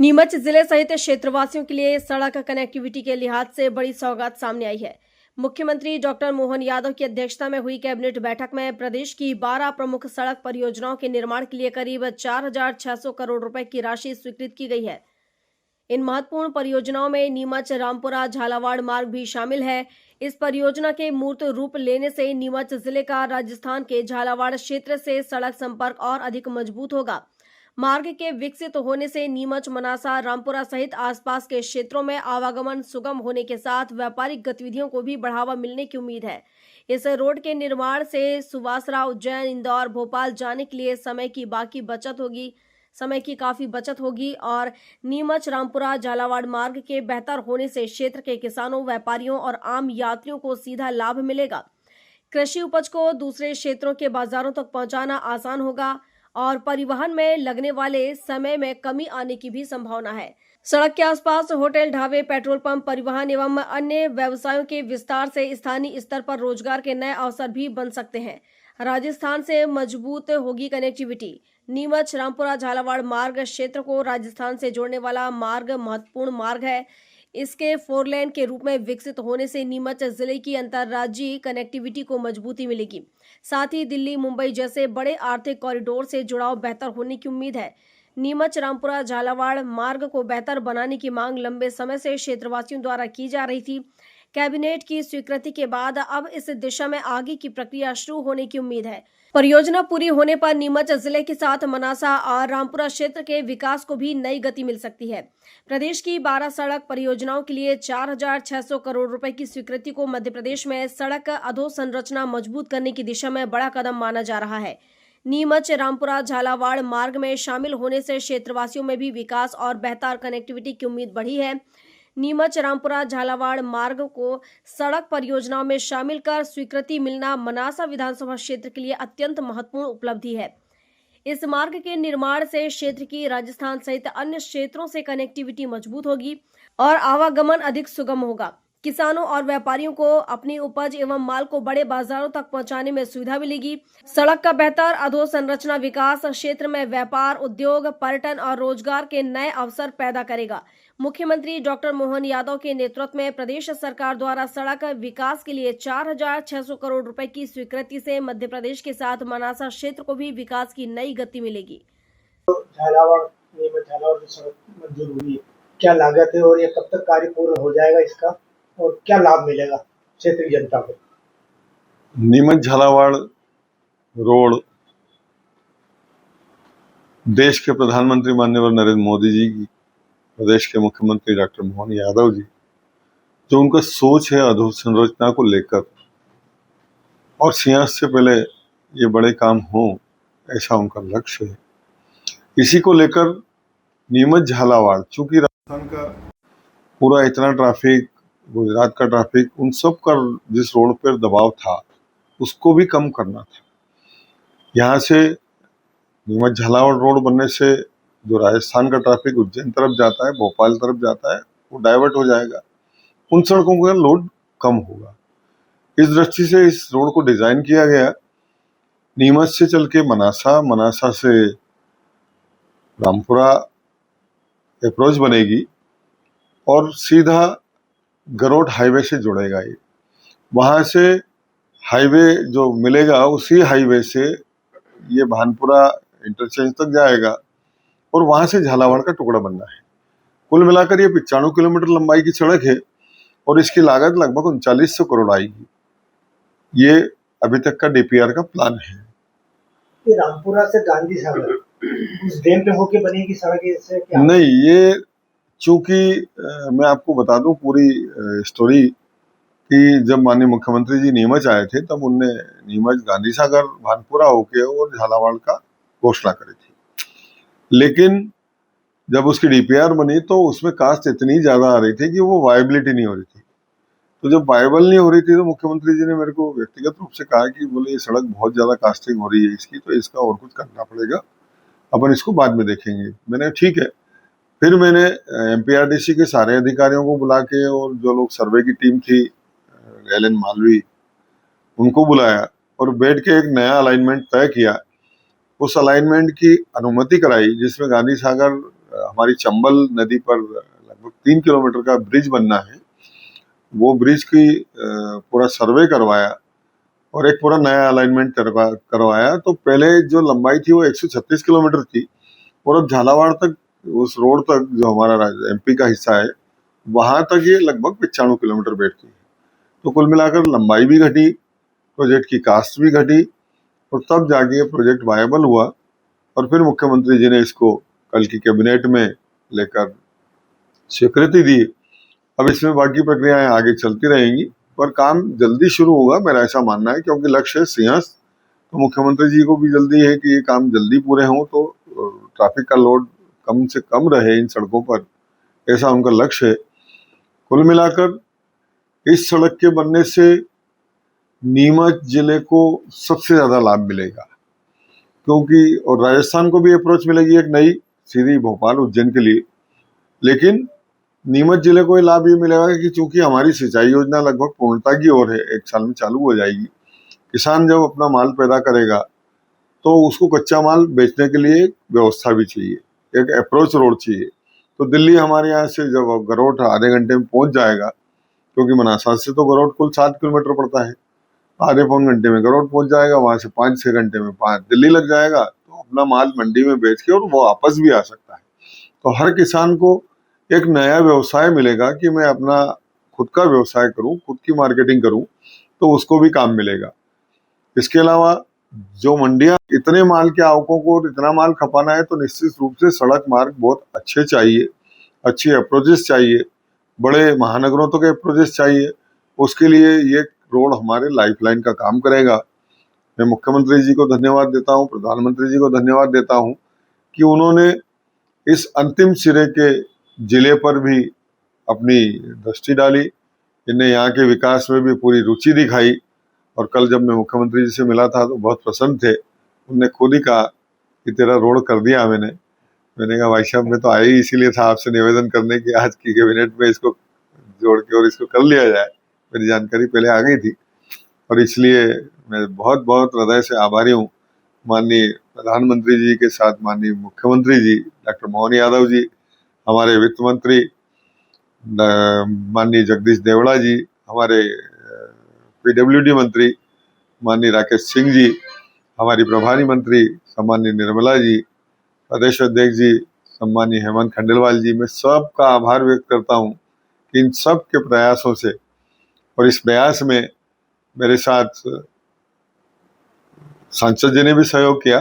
नीमच जिले सहित क्षेत्रवासियों के लिए सड़क कनेक्टिविटी के लिहाज से बड़ी सौगात सामने आई है। मुख्यमंत्री डॉक्टर मोहन यादव की अध्यक्षता में हुई कैबिनेट बैठक में प्रदेश की 12 प्रमुख सड़क परियोजनाओं के निर्माण के लिए करीब 4,600 करोड़ रुपए की राशि स्वीकृत की गई है। इन महत्वपूर्ण परियोजनाओं में नीमच रामपुरा झालावाड़ मार्ग भी शामिल है। इस परियोजना के मूर्त रूप लेने से नीमच जिले का राजस्थान के झालावाड़ क्षेत्र से सड़क संपर्क और अधिक मजबूत होगा। मार्ग के विकसित होने से नीमच मनासा रामपुरा सहित आसपास के क्षेत्रों में आवागमन सुगम होने के साथ व्यापारिक गतिविधियों को भी बढ़ावा मिलने की उम्मीद है। इस रोड के निर्माण से सुवासरा उज्जैन इंदौर भोपाल जाने के लिए समय की काफी बचत होगी और नीमच रामपुरा झालावाड़ मार्ग के बेहतर होने से क्षेत्र के किसानों व्यापारियों और आम यात्रियों को सीधा लाभ मिलेगा। कृषि उपज को दूसरे क्षेत्रों के बाजारों तक पहुंचाना आसान होगा और परिवहन में लगने वाले समय में कमी आने की भी संभावना है। सड़क के आसपास होटल ढाबे पेट्रोल पंप परिवहन एवं अन्य व्यवसायों के विस्तार से स्थानीय स्तर पर रोजगार के नए अवसर भी बन सकते हैं। राजस्थान से मजबूत होगी कनेक्टिविटी। नीमच रामपुरा झालावाड़ मार्ग क्षेत्र को राजस्थान से जोड़ने वाला महत्वपूर्ण मार्ग है। इसके 4 लेन के रूप में विकसित होने से नीमच जिले की अंतर्राज्यीय कनेक्टिविटी को मजबूती मिलेगी। साथ ही दिल्ली मुंबई जैसे बड़े आर्थिक कॉरिडोर से जुड़ाव बेहतर होने की उम्मीद है। नीमच रामपुरा झालावाड़ मार्ग को बेहतर बनाने की मांग लंबे समय से क्षेत्रवासियों द्वारा की जा रही थी। कैबिनेट की स्वीकृति के बाद अब इस दिशा में आगे की प्रक्रिया शुरू होने की उम्मीद है। परियोजना पूरी होने पर नीमच जिले के साथ मनासा और रामपुरा क्षेत्र के विकास को भी नई गति मिल सकती है। प्रदेश की 12 सड़क परियोजनाओं के लिए 4,600 करोड़ रुपए की स्वीकृति को मध्य प्रदेश में सड़क अधोसंरचना मजबूत करने की दिशा में बड़ा कदम माना जा रहा है। नीमच रामपुरा झालावाड़ मार्ग में शामिल होने से क्षेत्रवासियों में भी विकास और बेहतर कनेक्टिविटी की उम्मीद बढ़ी है। नीमच रामपुरा झालावाड़ मार्ग को सड़क परियोजनाओं में शामिल कर स्वीकृति मिलना मनासा विधानसभा क्षेत्र के लिए अत्यंत महत्वपूर्ण उपलब्धि है। इस मार्ग के निर्माण से क्षेत्र की राजस्थान सहित अन्य क्षेत्रों से कनेक्टिविटी मजबूत होगी और आवागमन अधिक सुगम होगा। किसानों और व्यापारियों को अपनी उपज एवं माल को बड़े बाजारों तक पहुंचाने में सुविधा मिलेगी। सड़क का बेहतर अधोसंरचना विकास क्षेत्र में व्यापार, उद्योग, पर्यटन और रोजगार के नए अवसर पैदा करेगा। मुख्यमंत्री डॉक्टर मोहन यादव के नेतृत्व में प्रदेश सरकार द्वारा सड़क विकास के लिए 4,600 करोड़ रुपए की स्वीकृति से मध्य प्रदेश के साथ मनासा क्षेत्र को भी विकास की नई गति मिलेगी। झालावाड़ की सड़क मंजूर हुई है, क्या लागत है और ये कब तक कार्य पूर्ण हो जाएगा इसका और क्या लाभ मिलेगा क्षेत्रीय जनता को? नीमच झालावाड़ रोड देश के प्रधानमंत्री माननीय नरेंद्र मोदी जी की, प्रदेश के मुख्यमंत्री डॉक्टर मोहन यादव जी, जो उनका सोच है अधोसंरचना को लेकर और सियासत से पहले ये बड़े काम हो, ऐसा उनका लक्ष्य है। इसी को लेकर नीमच झालावाड़, चूंकि राजस्थान का पूरा इतना ट्रैफिक, गुजरात का ट्रैफिक, उन सब का जिस रोड पर दबाव था उसको भी कम करना था। यहाँ से नीमच झालावाड़ रोड बनने से जो राजस्थान का ट्रैफिक उज्जैन तरफ जाता है, भोपाल तरफ जाता है, वो डाइवर्ट हो जाएगा। उन सड़कों का लोड कम होगा। इस दृष्टि से इस रोड को डिजाइन किया गया। नीमच से चल के मनासा, मनासा से रामपुरा अप्रोच बनेगी और सीधा गरोड हाईवे से जुड़ेगा। ये वहां से हाईवे जो मिलेगा, उसी हाईवे से ये भानपुरा इंटरचेंज तक जाएगा और वहां से झालावाड़ का टुकड़ा बनना है। कुल मिलाकर ये 95 किलोमीटर लंबाई की सड़क है और इसकी लागत लगभग 3900 करोड़ आएगी। ये अभी तक का डीपीआर का प्लान है। ये रामपुरा से गांधी सागर उस डैम पे होके बनेगी सड़क, इससे क्या? नहीं, ये चूंकि मैं आपको बता दूं पूरी स्टोरी कि जब माननीय मुख्यमंत्री जी नीमच आए थे तब उनने नीमच गांधी सागर भानपुरा होके और झालावाड़ का घोषणा करी थी। लेकिन जब उसकी डीपीआर बनी तो उसमें कास्ट इतनी ज्यादा आ रही थी कि वो वायबिलिटी नहीं हो रही थी। तो जब वायबल नहीं हो रही थी तो मुख्यमंत्री जी ने मेरे को व्यक्तिगत रूप से कहा कि बोले ये सड़क बहुत ज्यादा कास्टिंग हो रही है इसकी, तो इसका और कुछ करना पड़ेगा, अपन इसको बाद में देखेंगे। मैंने ठीक है। फिर मैंने एमपीआरडीसी के सारे अधिकारियों को बुला के और जो लोग सर्वे की टीम थी, एलन मालवी, उनको बुलाया और बैठ के एक नया अलाइनमेंट तय किया। उस अलाइनमेंट की अनुमति कराई जिसमें गांधी सागर हमारी चंबल नदी पर लगभग 3 किलोमीटर का ब्रिज बनना है। वो ब्रिज की पूरा सर्वे करवाया और एक पूरा नया अलाइनमेंट करवाया। तो पहले जो लंबाई थी वो 136 किलोमीटर थी और अब झालावाड़ तक, उस रोड तक जो हमारा एमपी का हिस्सा है, वहां तक ये लगभग 95 किलोमीटर बैठती है। तो कुल मिलाकर लंबाई भी घटी, प्रोजेक्ट की कास्ट भी घटी और तब जाके ये प्रोजेक्ट वायबल हुआ और फिर मुख्यमंत्री जी ने इसको कल की कैबिनेट में लेकर स्वीकृति दी। अब इसमें बाकी प्रक्रियाएं आगे चलती रहेंगी पर काम जल्दी शुरू होगा, मेरा ऐसा मानना है, क्योंकि लक्ष्य है सिंहस्थ। तो मुख्यमंत्री जी को भी जल्दी है कि ये काम जल्दी पूरे हों तो ट्रैफिक का लोड कम से कम रहे इन सड़कों पर, ऐसा उनका लक्ष्य है। कुल मिलाकर इस सड़क के बनने से नीमच जिले को सबसे ज्यादा लाभ मिलेगा, क्योंकि और राजस्थान को भी अप्रोच मिलेगी एक नई सीधी भोपाल उज्जैन के लिए। लेकिन नीमच जिले को ये लाभ ये मिलेगा कि चूंकि हमारी सिंचाई योजना लगभग पूर्णता की ओर है, 1 साल में चालू हो जाएगी। किसान जब अपना माल पैदा करेगा तो उसको कच्चा माल बेचने के लिए एक व्यवस्था भी चाहिए, एक अप्रोच रोड चाहिए। तो दिल्ली हमारे यहाँ से जब गरोठ आधे घंटे में पहुंच जाएगा, क्योंकि मनासा से तो गरोठ कुल 7 किलोमीटर पड़ता है, आधे पौन घंटे में गरोठ पहुंच जाएगा, वहां से 5-6 घंटे में दिल्ली लग जाएगा। तो अपना माल मंडी में बेच के और वो वापस भी आ सकता है। तो हर किसान को एक नया व्यवसाय मिलेगा कि मैं अपना खुद का व्यवसाय करूं, खुद की मार्केटिंग करूं, तो उसको भी काम मिलेगा। इसके अलावा जो मंडियां इतने माल के आवकों को इतना माल खपाना है, तो निश्चित रूप से सड़क मार्ग बहुत अच्छे चाहिए, अच्छी अप्रोचेस चाहिए, बड़े महानगरों तक अप्रोचेस चाहिए। उसके लिए ये रोड हमारे लाइफलाइन का काम करेगा। मैं मुख्यमंत्री जी को धन्यवाद देता हूँ, प्रधानमंत्री जी को धन्यवाद देता हूँ कि उन्होंने इस अंतिम सिरे के जिले पर भी अपनी दृष्टि डाली, इन्हें यहाँ के विकास में भी पूरी रुचि दिखाई। और कल जब मैं मुख्यमंत्री जी से मिला था तो बहुत प्रसन्न थे। उनने खुद ही कहा कि तेरा रोड कर दिया मैंने कहा भाई साहब, मैं तो आया ही इसीलिए था आपसे निवेदन करने की आज की कैबिनेट में इसको जोड़ के और इसको कर लिया जाए। मेरी जानकारी पहले आ गई थी और इसलिए मैं बहुत बहुत हृदय से आभारी हूँ माननीय प्रधानमंत्री जी के साथ माननीय मुख्यमंत्री जी डॉक्टर मोहन यादव जी, हमारे वित्त मंत्री माननीय जगदीश देवड़ा जी, हमारे पीडब्ल्यूडी मंत्री माननीय राकेश सिंह जी, हमारी प्रभारी मंत्री सम्माननीय निर्मला जी, प्रदेश अध्यक्ष जी सम्माननीय हेमंत खंडेलवाल जी। मैं सबका आभार व्यक्त करता हूँ कि इन सब के प्रयासों से, और इस प्रयास में मेरे साथ सांसद जी ने भी सहयोग किया,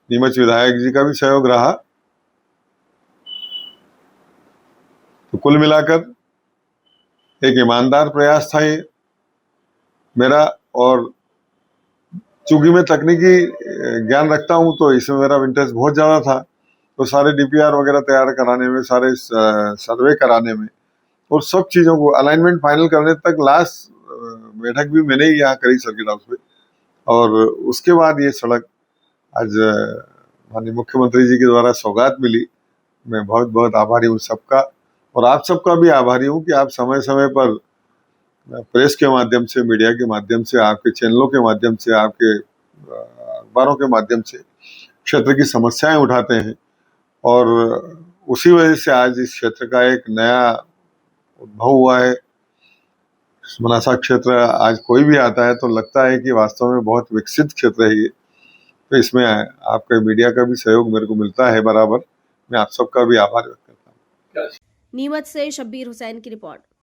नीमच विधायक जी का भी सहयोग रहा। तो कुल मिलाकर एक ईमानदार प्रयास था ये मेरा। और चूंकि मैं तकनीकी ज्ञान रखता हूं तो इसमें मेरा इंटरेस्ट बहुत ज्यादा था। तो सारे डीपीआर वगैरह तैयार कराने में, सारे सर्वे कराने में और सब चीजों को अलाइनमेंट फाइनल करने तक लास्ट बैठक भी मैंने ही यहाँ करी सर्किट हाउस पे। और उसके बाद ये सड़क आज माननीय मुख्यमंत्री जी के द्वारा सौगात मिली। मैं बहुत बहुत आभारी हूँ सबका, और आप सबका भी आभारी हूँ कि आप समय समय पर प्रेस के माध्यम से, मीडिया के माध्यम से, आपके चैनलों के माध्यम से, आपके अखबारों के माध्यम से क्षेत्र की समस्याएं उठाते हैं। और उसी वजह से आज इस क्षेत्र का एक नया उद्भव हुआ है। मनासा क्षेत्र आज कोई भी आता है तो लगता है कि वास्तव में बहुत विकसित क्षेत्र है ये। तो इसमें आपके मीडिया का भी सहयोग मेरे को मिलता है बराबर। मैं आप सबका भी आभार व्यक्त करता हूँ। नीमच से शब्बीर हुसैन की रिपोर्ट।